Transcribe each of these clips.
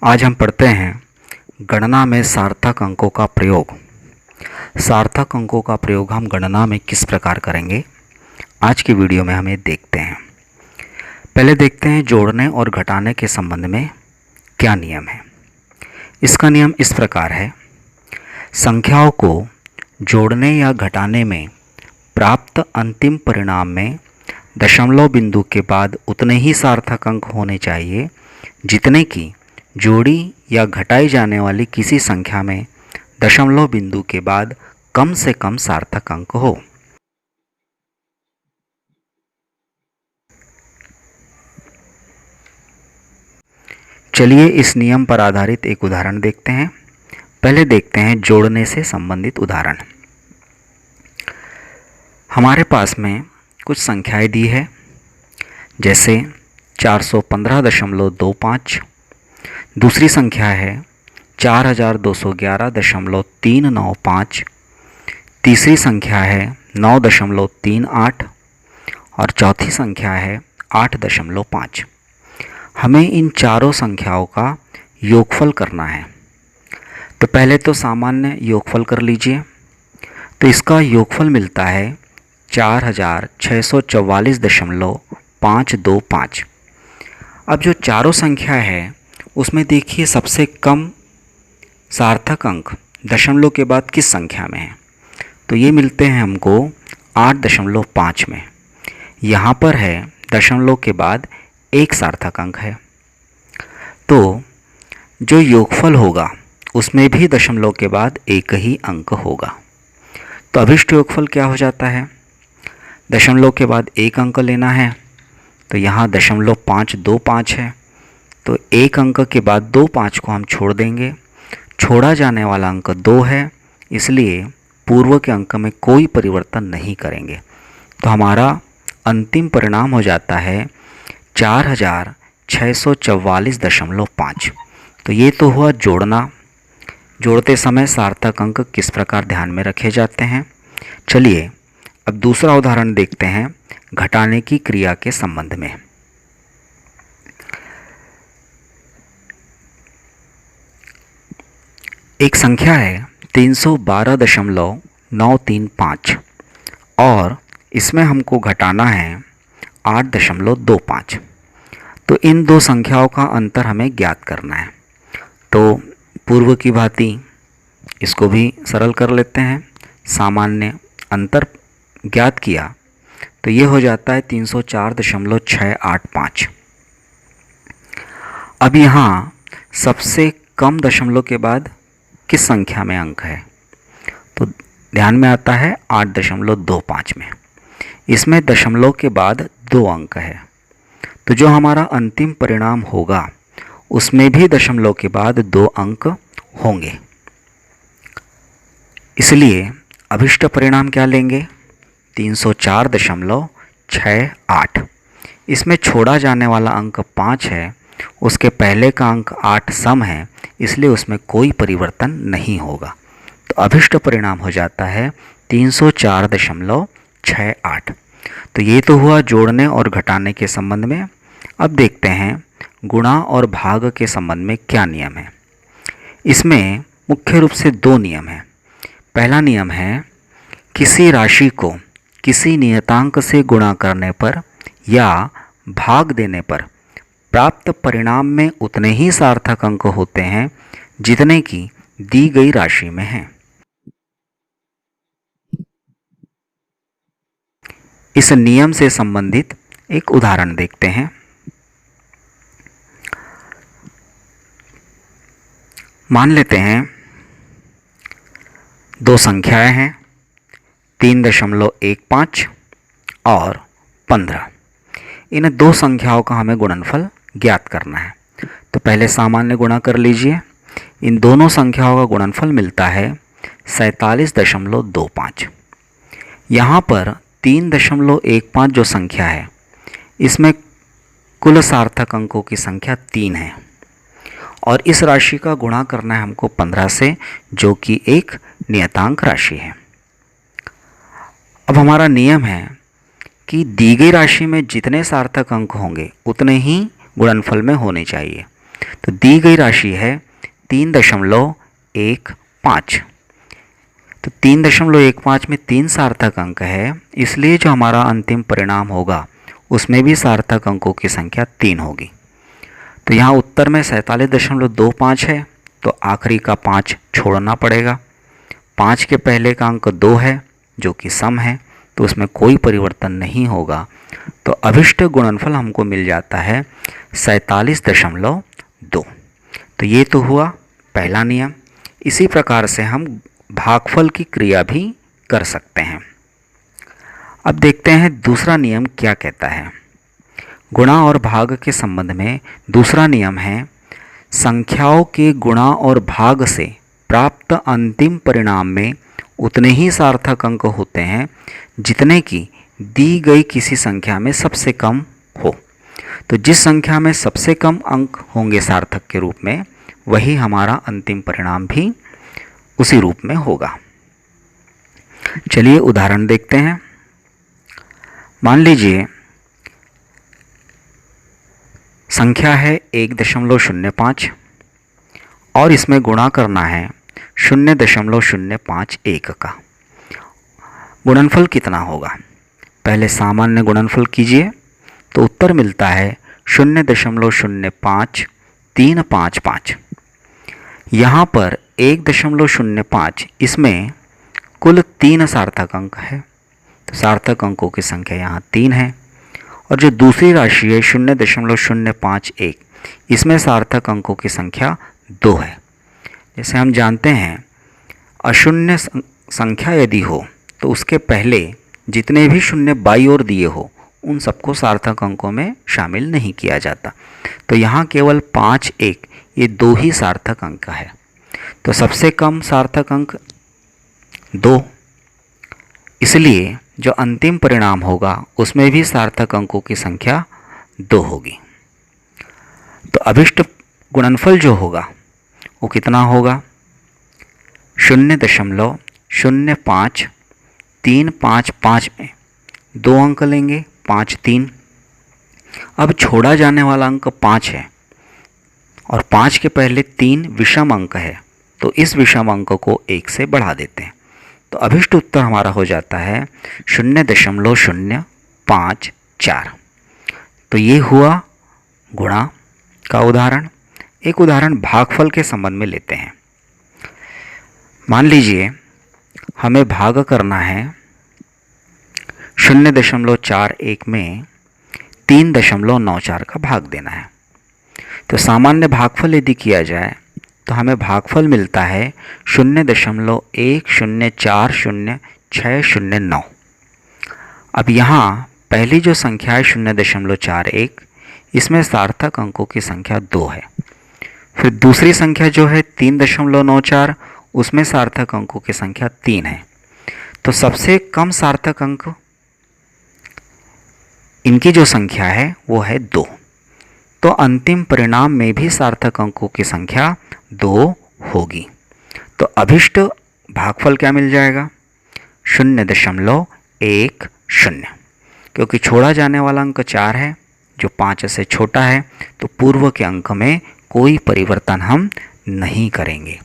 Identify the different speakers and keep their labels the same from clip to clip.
Speaker 1: आज हम पढ़ते हैं गणना में सार्थक अंकों का प्रयोग। सार्थक अंकों का प्रयोग हम गणना में किस प्रकार करेंगे, आज की वीडियो में हमें देखते हैं। पहले देखते हैं जोड़ने और घटाने के संबंध में क्या नियम है। इसका नियम इस प्रकार है, संख्याओं को जोड़ने या घटाने में प्राप्त अंतिम परिणाम में दशमलव बिंदु के बाद उतने ही सार्थक अंक होने चाहिए जितने की जोड़ी या घटाई जाने वाली किसी संख्या में दशमलव बिंदु के बाद कम से कम सार्थक अंक हो। चलिए इस नियम पर आधारित एक उदाहरण देखते हैं। पहले देखते हैं जोड़ने से संबंधित उदाहरण। हमारे पास में कुछ संख्याएं दी है, जैसे 415.25, दूसरी संख्या है 4211.395, तीसरी संख्या है 9.38 और चौथी संख्या है 8.5। हमें इन चारों संख्याओं का योगफल करना है। तो पहले तो सामान्य योगफल कर लीजिए। तो इसका योगफल मिलता है 4644.525। अब जो चारों संख्या है उसमें देखिए सबसे कम सार्थक अंक दशमलव के बाद किस संख्या में है, तो ये मिलते हैं हमको 8.5 में। यहाँ पर है दशमलव के बाद एक सार्थक अंक है, तो जो योगफल होगा उसमें भी दशमलव के बाद एक ही अंक होगा। तो अभिष्ट योगफल क्या हो जाता है, दशमलव के बाद एक अंक लेना है, तो यहाँ 0.525 है, तो एक अंक के बाद 25 को हम छोड़ देंगे। छोड़ा जाने वाला अंक 2 है, इसलिए पूर्व के अंक में कोई परिवर्तन नहीं करेंगे। तो हमारा अंतिम परिणाम हो जाता है 4644.5। तो ये तो हुआ जोड़ना। जोड़ते समय सार्थक अंक किस प्रकार ध्यान में रखे जाते हैं। चलिए अब दूसरा उदाहरण देखते हैं घटाने की क्रिया के संबंध में। एक संख्या है 312.935 और इसमें हमको घटाना है 8.25। तो इन दो संख्याओं का अंतर हमें ज्ञात करना है। तो पूर्व की भांति इसको भी सरल कर लेते हैं। सामान्य अंतर ज्ञात किया तो ये हो जाता है 304.685। अब यहाँ सबसे कम दशमलव के बाद किस संख्या में अंक है, तो ध्यान में आता है 8.25 में। इसमें दशमलव के बाद 2 अंक है, तो जो हमारा अंतिम परिणाम होगा उसमें भी दशमलव के बाद 2 अंक होंगे। इसलिए अभिष्ट परिणाम क्या लेंगे, 304.68। इसमें छोड़ा जाने वाला अंक 5 है, उसके पहले का अंक 8 सम है, इसलिए उसमें कोई परिवर्तन नहीं होगा। तो अभिष्ट परिणाम हो जाता है 304.68। तो ये तो हुआ जोड़ने और घटाने के संबंध में। अब देखते हैं गुणा और भाग के संबंध में क्या नियम है। इसमें मुख्य रूप से 2 नियम हैं। पहला नियम है, किसी राशि को किसी नियतांक से गुणा करने पर या भाग देने पर प्राप्त परिणाम में उतने ही सार्थक अंक होते हैं जितने की दी गई राशि में हैं। इस नियम से संबंधित एक उदाहरण देखते हैं। मान लेते हैं 2 संख्याएं हैं 3.15 और 15। इन 2 संख्याओं का हमें गुणनफल ज्ञात करना है। तो पहले सामान्य गुणा कर लीजिए। इन दोनों संख्याओं का गुणनफल मिलता है 47.25। यहाँ पर 3.15 जो संख्या है इसमें कुल सार्थक अंकों की संख्या 3 है और इस राशि का गुणा करना है हमको 15 से, जो कि एक नियतांक राशि है। अब हमारा नियम है कि दी गई राशि में जितने सार्थक अंक होंगे उतने ही गुणनफल में होने चाहिए। तो दी गई राशि है 3.15। तो 3.15 में 3 सार्थक अंक है, इसलिए जो हमारा अंतिम परिणाम होगा उसमें भी सार्थक अंकों की संख्या 3 होगी। तो यहाँ उत्तर में 47.25 है, तो आखिरी का 5 छोड़ना पड़ेगा। 5 के पहले का अंक 2 है जो कि सम है, तो उसमें कोई परिवर्तन नहीं होगा। तो अभिष्ट गुणनफल हमको मिल जाता है 47.2। तो ये तो हुआ पहला नियम। इसी प्रकार से हम भागफल की क्रिया भी कर सकते हैं। अब देखते हैं दूसरा नियम क्या कहता है। गुणा और भाग के संबंध में दूसरा नियम है, संख्याओं के गुणा और भाग से प्राप्त अंतिम परिणाम में उतने ही सार्थक अंक होते हैं जितने की दी गई किसी संख्या में सबसे कम हो। तो जिस संख्या में सबसे कम अंक होंगे सार्थक के रूप में, वही हमारा अंतिम परिणाम भी उसी रूप में होगा। चलिए उदाहरण देखते हैं। मान लीजिए संख्या है 1.05 और इसमें गुणा करना है 0.051 का। गुणनफल कितना होगा? पहले सामान्य गुणनफल कीजिए, तो उत्तर मिलता है 0.05355। यहाँ पर 1.05, इसमें कुल 3 सार्थक अंक है, तो सार्थक अंकों की संख्या यहाँ 3 है। और जो दूसरी राशि है 0.051, इसमें सार्थक अंकों की संख्या 2 है। जैसे हम जानते हैं, अशून्य संख्या यदि हो तो उसके पहले जितने भी शून्य बाई ओर दिए हो उन सबको सार्थक अंकों में शामिल नहीं किया जाता। तो यहाँ केवल 5, 1 ये 2 ही सार्थक अंक है। तो सबसे कम सार्थक अंक 2, इसलिए जो अंतिम परिणाम होगा उसमें भी सार्थक अंकों की संख्या 2 होगी। तो अभिष्ट गुणनफल जो होगा वो कितना होगा? 0.05355 में 2 अंक लेंगे, 5, 3। अब छोड़ा जाने वाला अंक 5 है और 5 के पहले 3 विषम अंक है, तो इस विषम अंक को 1 से बढ़ा देते हैं। तो अभिष्ट उत्तर हमारा हो जाता है 0.054। तो ये हुआ गुणा का उदाहरण। एक उदाहरण भागफल के संबंध में लेते हैं। मान लीजिए हमें भाग करना है 0.41 में 3.94 का भाग देना है। तो सामान्य भागफल यदि किया जाए तो हमें भागफल मिलता है 0.1040609। अब यहाँ पहली जो संख्या है 0.41, इसमें सार्थक अंकों की संख्या 2 है। फिर दूसरी संख्या जो है 3.94, उसमें सार्थक अंकों की संख्या 3 है। तो सबसे कम सार्थक अंक इनकी जो संख्या है वो है 2। तो अंतिम परिणाम में भी सार्थक अंकों की संख्या 2 होगी। तो अभिष्ट भागफल क्या मिल जाएगा? 0.10, क्योंकि छोड़ा जाने वाला अंक 4 है जो 5 से छोटा है, तो पूर्व के अंक में कोई परिवर्तन हम नहीं करेंगे।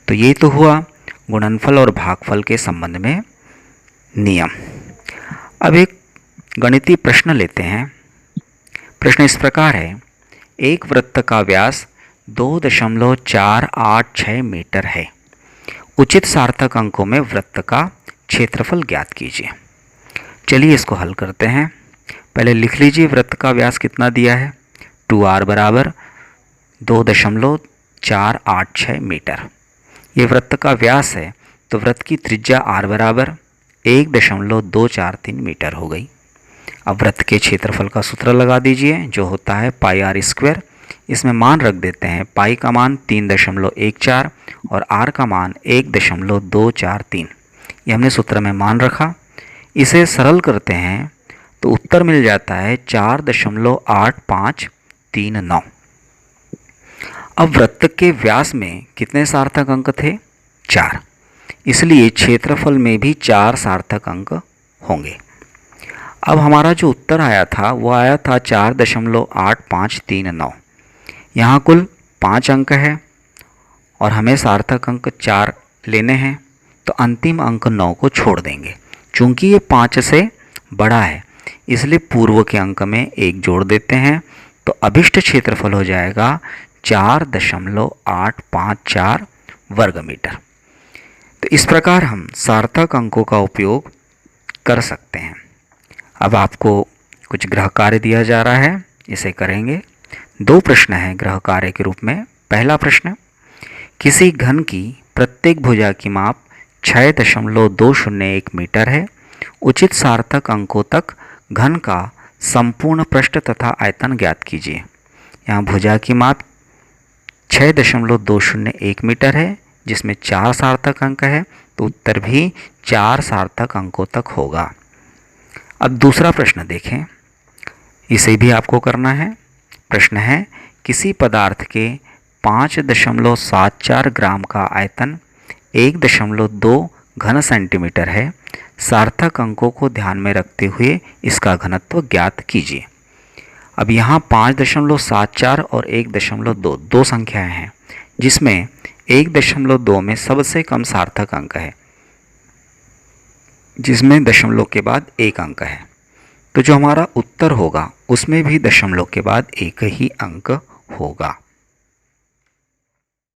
Speaker 1: तो ये तो हुआ गुणनफल और भागफल के संबंध में नियम। अब एक गणितीय प्रश्न लेते हैं। प्रश्न इस प्रकार है, एक वृत्त का व्यास 2.486 मीटर है। उचित सार्थक अंकों में वृत्त का क्षेत्रफल ज्ञात कीजिए। चलिए इसको हल करते हैं। पहले लिख लीजिए वृत्त का व्यास कितना दिया है। 2r बराबर 2.486 मीटर। ये वृत्त का व्यास है, तो वृत्त की त्रिज्या r बराबर 1.243 मीटर हो गई। अब वृत्त के क्षेत्रफल का सूत्र लगा दीजिए, जो होता है पाई आर स्क्वायर। इसमें मान रख देते हैं, पाई का मान 3.14 और r का मान 1.243। ये हमने सूत्र में मान रखा। इसे सरल करते हैं तो उत्तर मिल जाता है 4.8539। अब वृत्त के व्यास में कितने सार्थक अंक थे? 4। इसलिए क्षेत्रफल में भी 4 सार्थक अंक होंगे। अब हमारा जो उत्तर आया था वो आया था 4.8539। यहाँ कुल 5 अंक है और हमें सार्थक अंक 4 लेने हैं, तो अंतिम अंक 9 को छोड़ देंगे। चूंकि ये 5 से बड़ा है इसलिए पूर्व के अंक में 1 जोड़ देते हैं, तो अभिष्ट क्षेत्रफल हो जाएगा 4.854 वर्ग मीटर। तो इस प्रकार हम सार्थक अंकों का उपयोग कर सकते हैं। अब आपको कुछ गृह कार्य दिया जा रहा है, इसे करेंगे। 2 प्रश्न हैं गृह कार्य के रूप में। पहला प्रश्न, किसी घन की प्रत्येक भुजा की माप 6.201 मीटर है। उचित सार्थक अंकों तक घन का संपूर्ण पृष्ठ तथा आयतन ज्ञात कीजिए। यहाँ भुजा की माप 6.201 मीटर है, जिसमें 4 सार्थक अंक है, तो उत्तर भी 4 सार्थक अंकों तक होगा। अब दूसरा प्रश्न देखें, इसे भी आपको करना है। प्रश्न है, किसी पदार्थ के 5.74 ग्राम का आयतन 1.2 घन सेंटीमीटर है। सार्थक अंकों को ध्यान में रखते हुए इसका घनत्व ज्ञात कीजिए। अब यहाँ 5.74 और 1.2 दो संख्याएं हैं, जिसमें 1.2 में सबसे कम सार्थक अंक है, जिसमें दशमलव के बाद 1 अंक है। तो जो हमारा उत्तर होगा उसमें भी दशमलव के बाद 1 ही अंक होगा।